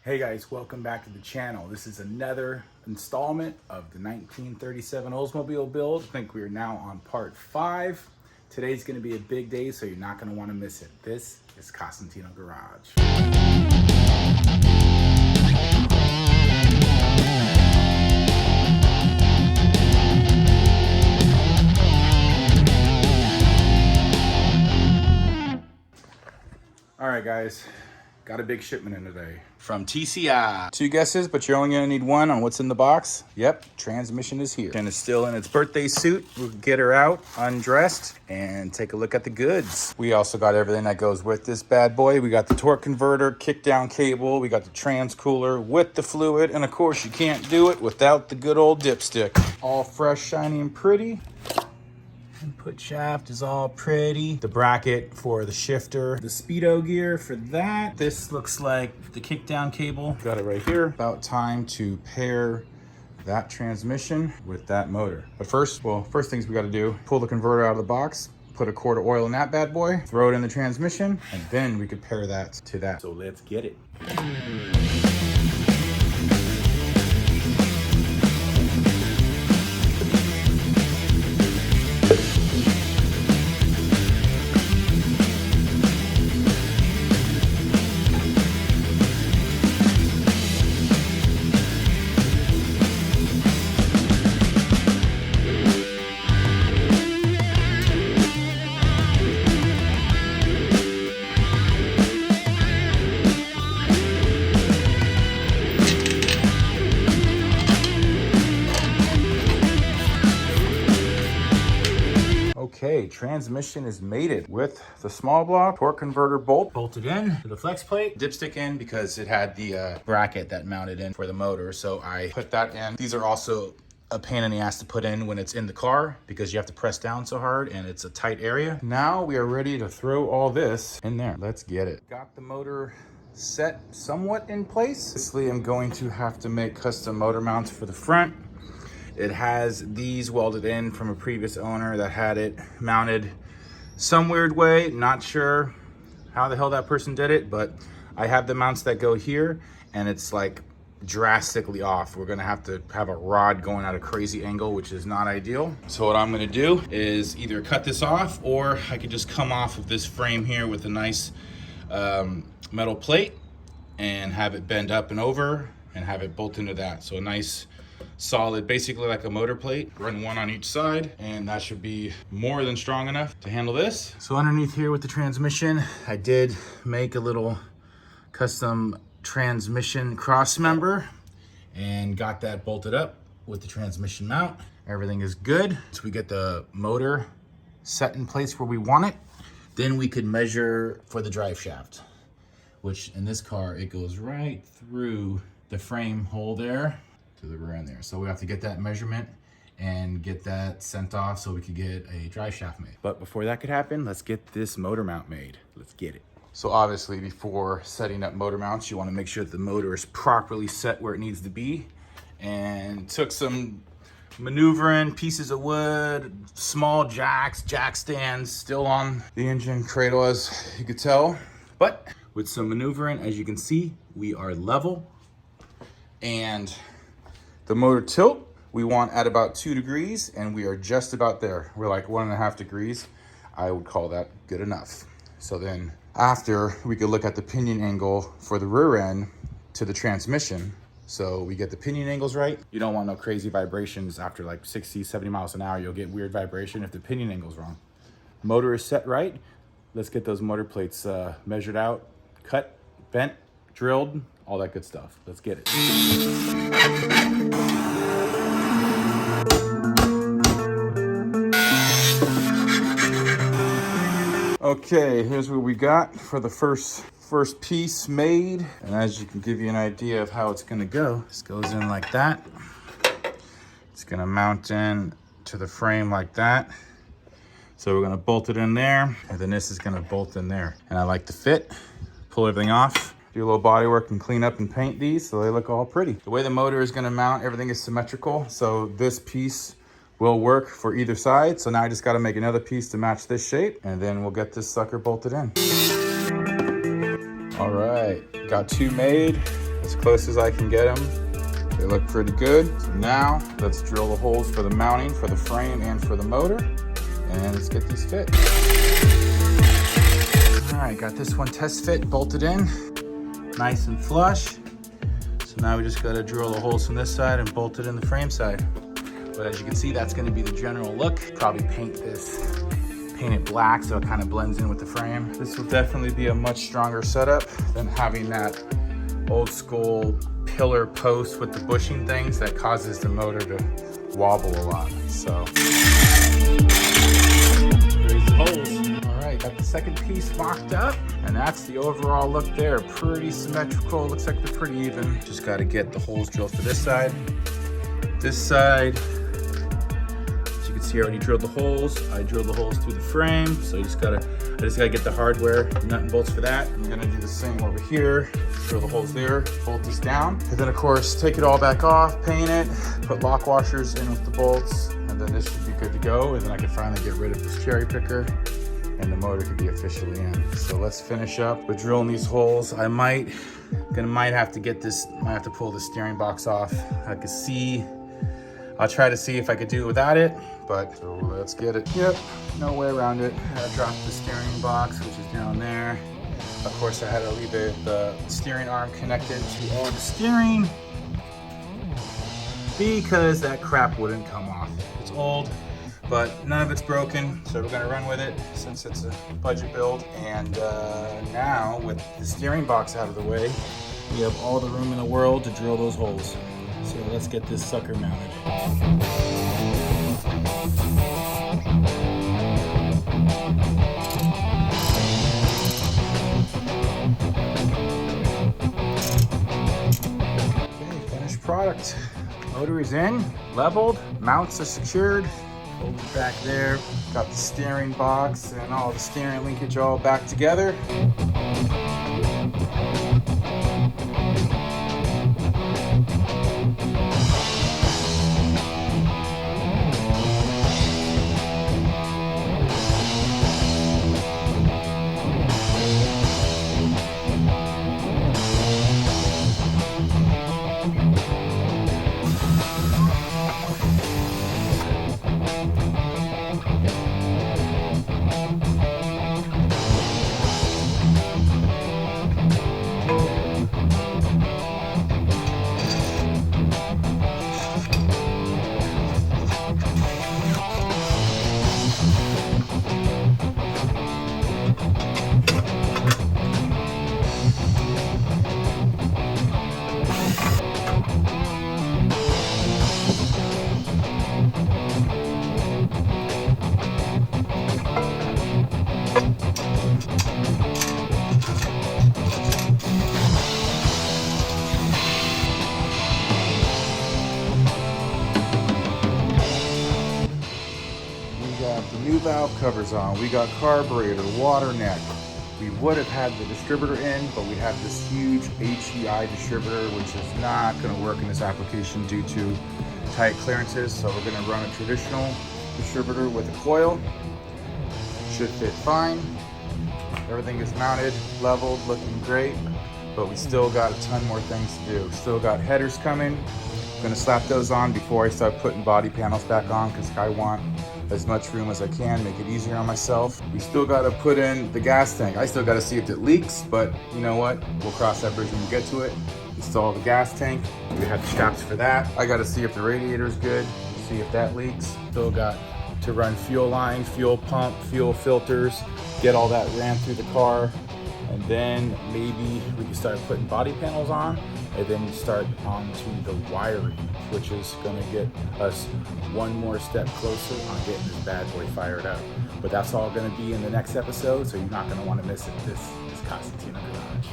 Hey guys, welcome back to the channel. This is another installment of the 1937 Oldsmobile build. I think we are now on part 5. Today's gonna be a big day, so you're not gonna wanna miss it. This is Costantino Garage. All right guys, got a big shipment in today from TCI. 2 guesses, but you're only gonna need one on what's in the box. Yep, transmission is here. And it's still in its birthday suit. We'll get her out, undressed, and take a look at the goods. We also got everything that goes with this bad boy. We got the torque converter, kick down cable, we got the trans cooler with the fluid, and of course you can't do it without the good old dipstick. All fresh, shiny, and pretty. Input shaft is all pretty. The bracket for the shifter, the speedo gear for that. This looks like the kickdown cable. Got it right here. About time to pair that transmission with that motor. But first things we got to do, pull the converter out of the box, put a quart of oil in that bad boy, throw it in the transmission, and then we could pair that to that. So let's get it. Okay, transmission is mated with the small block torque converter bolt bolted in to the flex plate, dipstick in because it had the bracket that mounted in for the motor, so I put that in. These are also a pain in the ass to put in when it's in the car because you have to press down so hard and it's a tight area. Now we are ready to throw all this in there. Let's get it. Got the motor set somewhat in place. Obviously, I'm going to have to make custom motor mounts for the front. It has these welded in from a previous owner that had it mounted some weird way. Not sure how the hell that person did it, but I have the mounts that go here and it's like drastically off. We're gonna have to have a rod going at a crazy angle, which is not ideal. So what I'm gonna do is either cut this off or I could just come off of this frame here with a nice metal plate and have it bend up and over and have it bolt into that. So a nice solid, basically like a motor plate, run one on each side, and that should be more than strong enough to handle this. So underneath here with the transmission, I did make a little custom transmission cross member and got that bolted up with the transmission mount. Everything is good. So we get the motor set in place where we want it. Then we could measure for the drive shaft, which in this car, it goes right through the frame hole there to the rear end there. So we have to get that measurement and get that sent off so we could get a drive shaft made. But before that could happen, let's get this motor mount made. Let's get it. So obviously before setting up motor mounts, you want to make sure that the motor is properly set where it needs to be, and took some maneuvering, pieces of wood, small jacks, jack stands, still on the engine cradle as you could tell. But with some maneuvering, as you can see, we are level. And the motor tilt, we want at about 2 degrees, and we are just about there. We're like 1.5 degrees. I would call that good enough. So then after, we could look at the pinion angle for the rear end to the transmission. So we get the pinion angles right. You don't want no crazy vibrations after like 60, 70 miles an hour. You'll get weird vibration if the pinion angle's wrong. Motor is set right. Let's get those motor plates measured out, cut, bent, drilled, all that good stuff. Let's get it. Okay, here's what we got for the first piece made. And as you can give you an idea of how it's gonna go, this goes in like that. It's gonna mount in to the frame like that. So we're gonna bolt it in there, and then this is gonna bolt in there. And I like the fit, pull everything off, do a little body work and clean up and paint these so they look all pretty. The way the motor is gonna mount, everything is symmetrical. So this piece will work for either side. So now I just gotta make another piece to match this shape, and then we'll get this sucker bolted in. All right, got 2 made. as close as I can get them. They look pretty good. So now let's drill the holes for the mounting for the frame and for the motor, and let's get these fit. All right, got this one test fit bolted in, nice and flush. So now we just gotta drill the holes from this side and bolt it in the frame side. But as you can see, that's gonna be the general look. Probably paint it black so it kind of blends in with the frame. This will definitely be a much stronger setup than having that old school pillar post with the bushing things that causes the motor to wobble a lot. So, there's the holes. All right, got the second piece mocked up, and that's the overall look there. Pretty symmetrical, looks like they're pretty even. Just gotta get the holes drilled for this side. This side, see, I already drilled the holes. I drilled the holes through the frame. So I just gotta get the hardware, the nut and bolts for that. I'm gonna do the same over here. Drill the holes there, bolt this down. And then of course, take it all back off, paint it, put lock washers in with the bolts, and then this should be good to go. And then I can finally get rid of this cherry picker and the motor can be officially in. So let's finish up with drilling these holes. I might have to pull the steering box off. I can see, I'll try to see if I could do it without it, but so let's get it. Yep, no way around it. I dropped the steering box, which is down there. Of course, I had to leave the steering arm connected to all the steering because that crap wouldn't come off. It's old, but none of it's broken, so we're gonna run with it since it's a budget build. And now with the steering box out of the way, we have all the room in the world to drill those holes. So let's get this sucker mounted. Okay, finished product. Motor is in, leveled, mounts are secured. Bolted back there. Got the steering box and all the steering linkage all back together. New valve covers on, we got carburetor, water neck. We would have had the distributor in, but we have this huge HEI distributor, which is not going to work in this application due to tight clearances. So we're going to run a traditional distributor with a coil. Should fit fine. Everything is mounted, leveled, looking great, but we still got a ton more things to do. Still got headers coming. I'm going to slap those on before I start putting body panels back on because I want as much room as I can, make it easier on myself. We still gotta put in the gas tank. I still gotta see if it leaks, but you know what? We'll cross that bridge when we get to it. Install the gas tank. We have the straps for that. I gotta see if the radiator is good, see if that leaks. Still got to run fuel line, fuel pump, fuel filters, get all that ran through the car. And then maybe we can start putting body panels on, and then start onto the wiring, which is gonna get us one more step closer on getting this bad boy fired up. But that's all gonna be in the next episode, so you're not gonna wanna miss it. This is Constantino Garage.